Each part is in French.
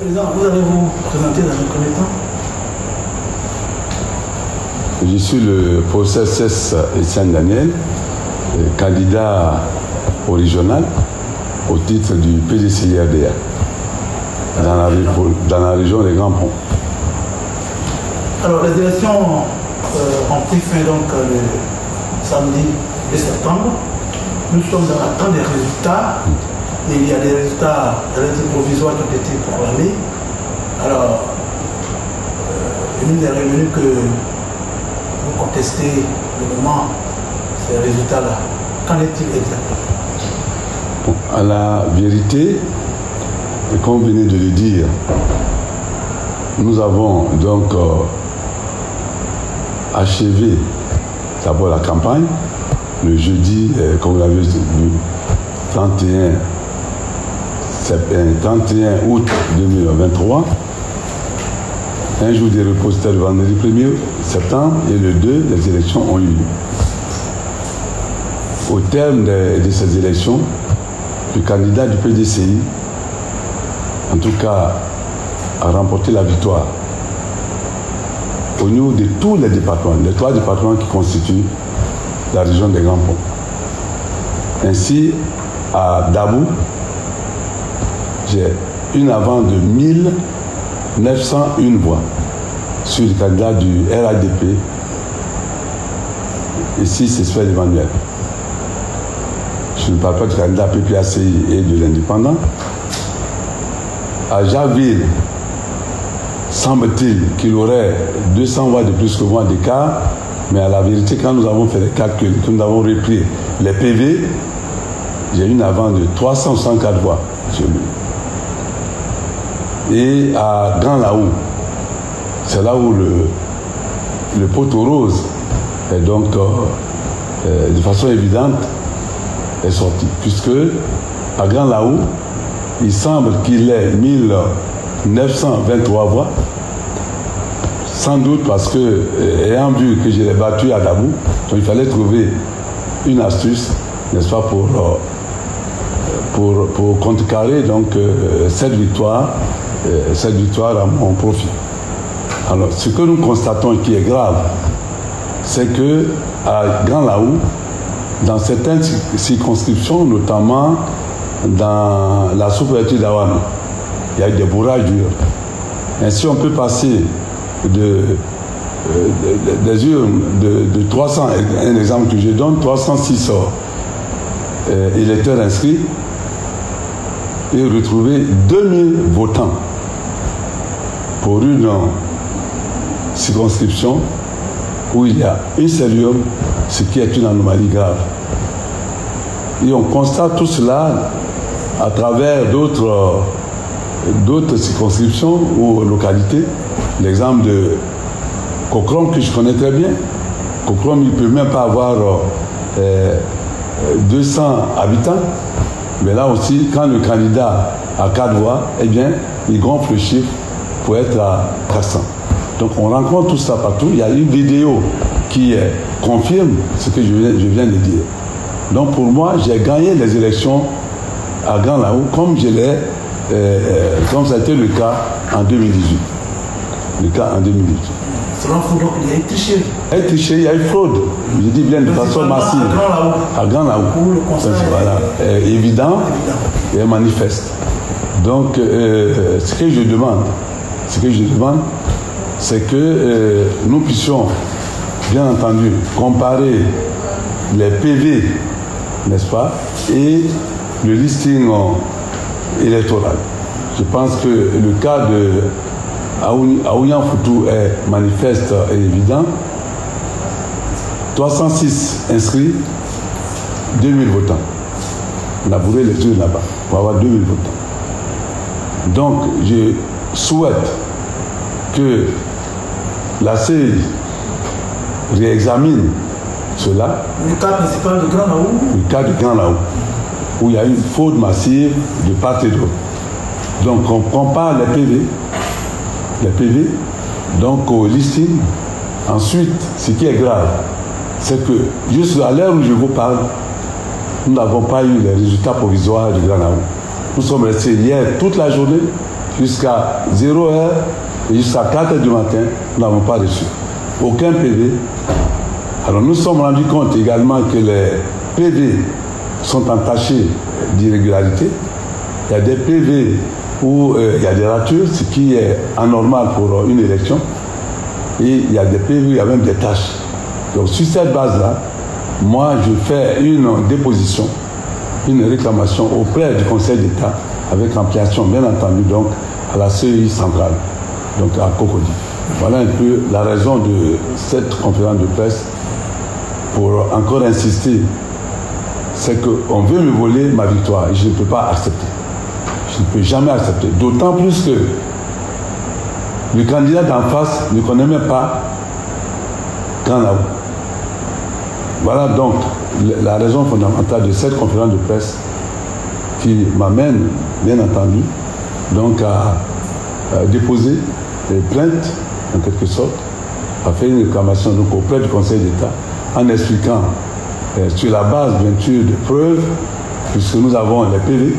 Président, vous allez vous présenter dans un premier temps? Je suis le professeur Cess Etienne Daniel, candidat au régional au titre du PDCI-RDA dans la région des Grands Ponts. Alors, les élections ont pris fin donc le samedi 2 septembre. Nous sommes dans l'attente des résultats. Et il y a des résultats provisoires qui ont été proclamés. Alors, il nous est revenu que vous contestez le moment ces résultats-là. Qu'en est-il exactement? À la vérité, et comme vous venez de le dire, nous avons donc achevé d'abord la campagne le jeudi, comme vous l'avez vu, 31 août 2023. Un jour de repos, c'était le vendredi 1er septembre, et le 2, les élections ont eu lieu. Au terme de ces élections, le candidat du PDCI, en tout cas, a remporté la victoire au niveau de tous les départements, les 3 départements qui constituent la région des Grands Ponts. Ainsi, à Dabou, j'ai une avance de 1901 voix sur le candidat du RADP. Ici, c'est Sphère Emmanuel. Je ne parle pas du candidat PPACI et de l'indépendant. À Javille, semble-t-il qu'il aurait 200 voix de plus que moi d'écart, mais à la vérité, quand nous avons fait les calculs, quand nous avons repris les PV, j'ai une avance de 364 voix sur lui. Et à Grand Laou, c'est là où le poteau rose est donc de façon évidente est sorti, puisque à Grand Laou, il semble qu'il ait 1923 voix, sans doute parce que, ayant vu que je l'ai battu à Dabou, donc il fallait trouver une astuce, n'est-ce pas, pour contrecarrer donc cette victoire à mon profit. Alors, ce que nous constatons qui est grave, c'est que à Grand Laou, dans certaines circonscriptions, notamment dans la sous-préfecture d'Awami, il y a eu des bourrages durs. Ainsi, on peut passer des urnes de 300, un exemple que je donne, 306 électeurs inscrits, et retrouver 2000 votants pour une circonscription où il y a une seule urne, ce qui est une anomalie grave. Et on constate tout cela à travers d'autres circonscriptions ou localités. L'exemple de Kokrom, que je connais très bien. Kokrom, il ne peut même pas avoir 200 habitants. Mais là aussi, quand le candidat a 4 voix, eh bien, il gonfle le chiffre pour être à 400. Donc on rencontre tout ça partout. Il y a une vidéo qui confirme ce que je viens de dire. Donc pour moi, j'ai gagné les élections à Grand Laou, comme ça a été le cas en 2018. Le cas en 2018. Selon vous, donc, il y a eu tricherie. Il y a eu tricherie, il y a eu fraude. Je dis bien de façon massive. À Grand Laou. Voilà. Évident et manifeste. Donc, ce que je demande, c'est que nous puissions, bien entendu, comparer les PV, n'est-ce pas, et le listing électoral. Je pense que le cas de Aouyan Foutou est manifeste et évident. 306 inscrits, 2000 votants. On a bourré les yeux là-bas pour avoir 2000 votants. Donc, je souhaite que la CEI réexamine cela. Le cas principal de Grand Laou? Le cas de Grand Laou, où il y a une fraude massive de part et d'autre. Donc, on compare les PV, donc au listing. Ensuite, ce qui est grave, c'est que juste à l'heure où je vous parle, nous n'avons pas eu les résultats provisoires de Grand Laou. Nous sommes restés hier toute la journée jusqu'à 0h et jusqu'à 4h du matin, nous n'avons pas reçu aucun PV. Alors nous sommes rendus compte également que les PV sont entachés d'irrégularité. Il y a des PV où il y a des ratures, ce qui est anormal pour une élection. Et il y a des PV où il y a même des tâches. Donc sur cette base-là, moi je fais une déposition, une réclamation auprès du Conseil d'État, avec ampliation bien entendu donc à la CEI centrale, donc à Cocody. Voilà un peu la raison de cette conférence de presse pour encore insister. C'est qu'on veut me voler ma victoire et je ne peux pas accepter. Je ne peux jamais accepter. D'autant plus que le candidat d'en face ne connaît même pas Grand Laou. Voilà donc la raison fondamentale de cette conférence de presse qui m'amène, bien entendu, donc à déposer des plaintes, en quelque sorte, à faire une réclamation donc, auprès du Conseil d'État, en expliquant sur la base, bien sûr, de preuves, puisque nous avons les PV,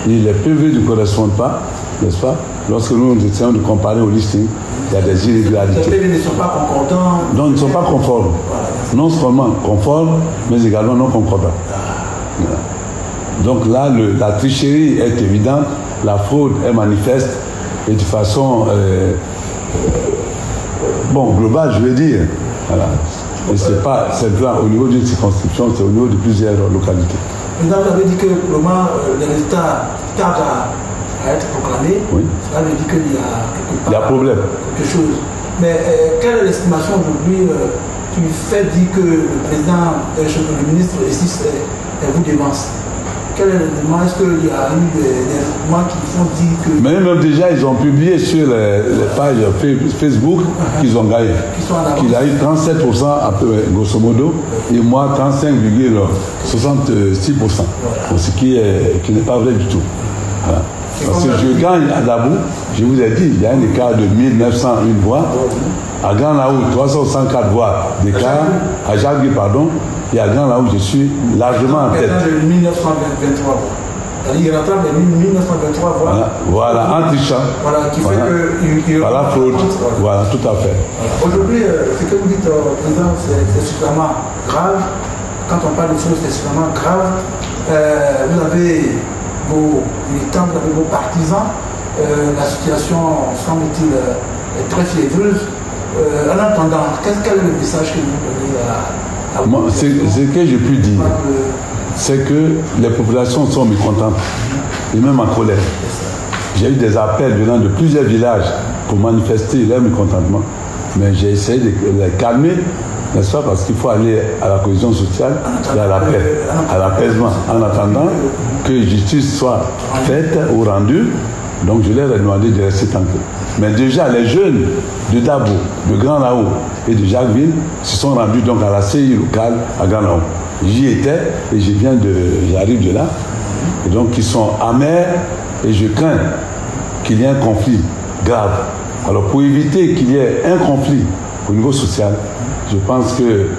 et les PV ne correspondent pas, n'est-ce pas? Lorsque nous essayons de comparer au listing, il y a des irrégularités. Les PV ne sont pas concordants. Non, ils ne sont pas conformes. Non seulement conformes, mais également non concordants. Donc là, la tricherie est évidente, la fraude est manifeste, et de façon globale, je veux dire. Voilà. Et ce n'est pas simplement au niveau d'une circonscription, c'est au niveau de plusieurs localités. Vous avez dit que vraiment les résultats tardent à être proclamés. Oui. Cela veut dire qu'il y a problème. Quelque chose. Mais quelle est l'estimation aujourd'hui qui fait dire que le président, le ministre ici vous dévance? Quel est l'élément? Est-ce qu'il y a eu des éléments qui font dire que... Mais même déjà, ils ont publié sur les pages Facebook qu'ils ont gagné. Qu'il a eu 37% grosso modo, et moi 35,66%. Voilà. Ce qui n'est pas vrai du tout. Voilà. Parce que je gagne à Dabou, je vous ai dit, il y a un écart de 1901 voix. À Grand Laou, 364 voix d'écart. À Jagui, pardon. Et à Grand Laou, je suis largement en tête. 1923 voix. Il rattrape les 1923 voix. Voilà, en trichant. Voilà, qui fait que... Voilà, fraude. Voilà, tout à fait. Aujourd'hui, ce que vous dites, président, c'est suffisamment grave. Quand on parle de choses, c'est suffisamment grave. Vous avez vos militants, vous avez vos partisans. La situation, semble-t-il, est très fiévreuse. En attendant, quel est le message que vous donnez à moi, ce que je puis dire, c'est que les populations sont mécontentes et même en colère. J'ai eu des appels venant de plusieurs villages pour manifester leur mécontentement, mais j'ai essayé de les calmer, n'est-ce pas, parce qu'il faut aller à la cohésion sociale et à la paix, à l'apaisement, en attendant que justice soit faite ou rendue. Donc je leur ai demandé de rester tranquille. Mais déjà, les jeunes de Dabo, de Grand Laou et de Jacquesville se sont rendus donc à la CI locale à Grand Laou. J'y étais et j'arrive de là. Et donc ils sont amers et je crains qu'il y ait un conflit grave. Alors pour éviter qu'il y ait un conflit au niveau social, je pense que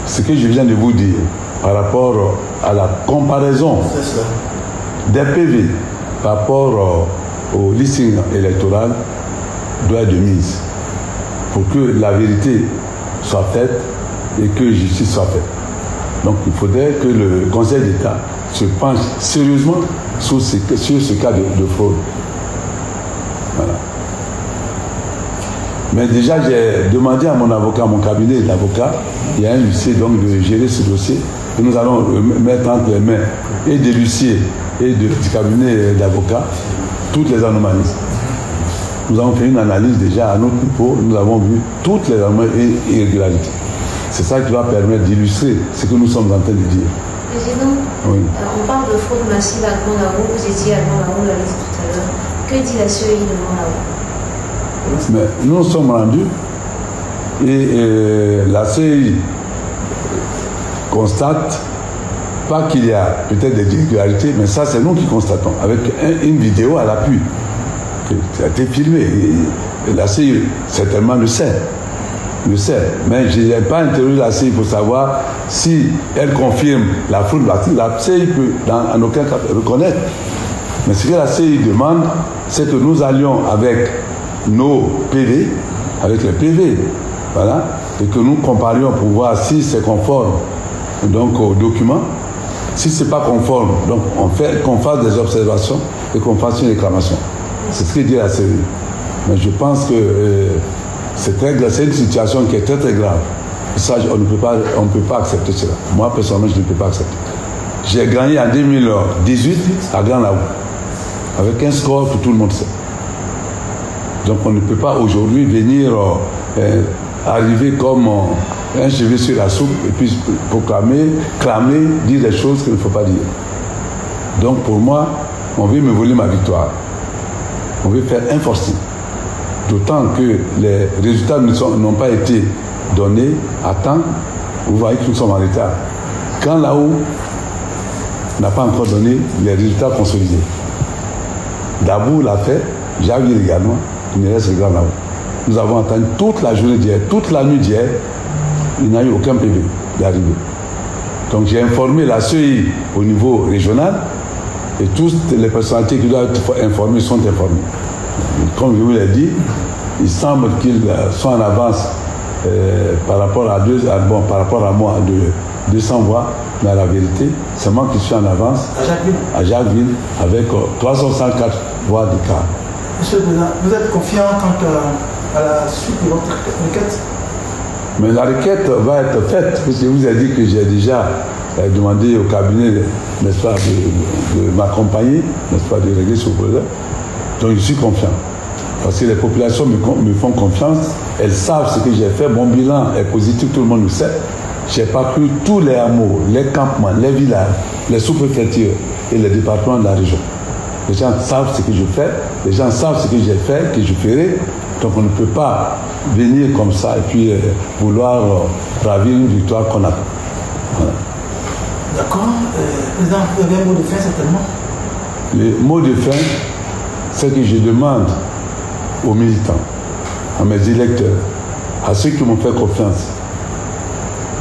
ce que je viens de vous dire par rapport à la comparaison des PV par rapport au listing électoral doit être de mise pour que la vérité soit faite et que justice soit faite. Donc il faudrait que le Conseil d'État se penche sérieusement sur ce cas de fraude. Voilà. Mais déjà, j'ai demandé à mon avocat, à mon cabinet d'avocat, il y a un huissier donc de gérer ce dossier, et nous allons mettre entre les mains et des huissiers et du cabinet d'avocats toutes les anomalies. Nous avons fait une analyse déjà à notre niveau, nous avons vu toutes les anomalies et irrégularités. C'est ça qui va permettre d'illustrer ce que nous sommes en train de dire. Président, oui. On parle de fraude massive à Grand Laou, vous étiez à Grand Laou, l'avez dit tout à l'heure. Que dit la CEI de Grand Laou? Mais nous sommes rendus et la CEI constate pas qu'il y a peut-être des irrégularités, mais ça c'est nous qui constatons, avec une vidéo à l'appui. Ça a été filmé. Et la CEI certainement le sait. Mais je n'ai pas interrogé la CEI pour savoir si elle confirme la fraude. La CEI peut en aucun cas reconnaître. Mais ce que la CEI demande, c'est que nous allions avec nos PV, avec les PV, voilà, et que nous comparions pour voir si c'est conforme donc, au document. Si ce n'est pas conforme, donc qu'on fasse des observations et qu'on fasse une réclamation. C'est ce que dit la CEI. Mais je pense que c'est une situation qui est très très grave. Ça, on ne peut pas accepter cela. Moi, personnellement, je ne peux pas accepter. J'ai gagné en 2018 à Grand Laou, avec un score que tout le monde sait. Donc on ne peut pas aujourd'hui venir arriver comme un cheveu sur la soupe et puis clamer, dire des choses qu'il ne faut pas dire. Donc pour moi, on veut me voler ma victoire. On veut faire un forcing. D'autant que les résultats n'ont pas été donnés à temps. Vous voyez que nous sommes en retard. Quand Laou n'a pas encore donné les résultats consolidés. Dabou l'a fait, Javir également, il me reste le Grand Laou. Nous avons attendu toute la journée d'hier, toute la nuit d'hier, il n'y a eu aucun PV d'arrivée. Donc j'ai informé la CEI au niveau régional et toutes les personnalités qui doivent être informées sont informées. Comme je vous l'ai dit, il semble qu'ils sont en avance par rapport à moi de 200 voix, mais à la vérité, c'est moi qui suis en avance à Jacquesville avec 354 voix d'écart. Monsieur le Président, vous êtes confiant quant à la suite de votre requête? Mais la requête va être faite, parce que je vous ai dit que j'ai déjà demandé au cabinet, n'est-ce pas, de m'accompagner, n'est-ce pas, de régler ce problème. Donc je suis confiant. Parce que les populations me font confiance, elles savent ce que j'ai fait, mon bilan est positif, tout le monde le sait. J'ai parcouru tous les hameaux, les campements, les villages, les sous-préfectures et les départements de la région. Les gens savent ce que je fais, les gens savent ce que j'ai fait, que je ferai. Donc on ne peut pas venir comme ça et puis vouloir ravir une victoire qu'on a. Voilà. D'accord. Président, vous avez un mot de fin certainement? Le mot de fin, c'est que je demande aux militants, à mes électeurs, à ceux qui m'ont fait confiance,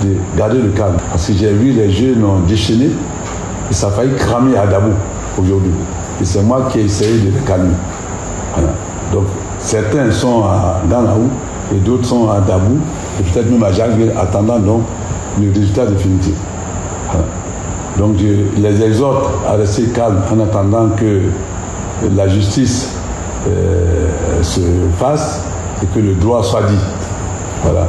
de garder le calme. Parce que j'ai vu les jeunes déchaînés et ça a failli cramer à Dabou aujourd'hui. Et c'est moi qui ai essayé de les calmer. Voilà. Donc certains sont dans la Laou et d'autres sont à Dabou et peut-être même à Jacquesville, attendant donc le résultat définitif. Voilà. Donc je les exhorte à rester calmes en attendant que la justice se fasse et que le droit soit dit. Voilà.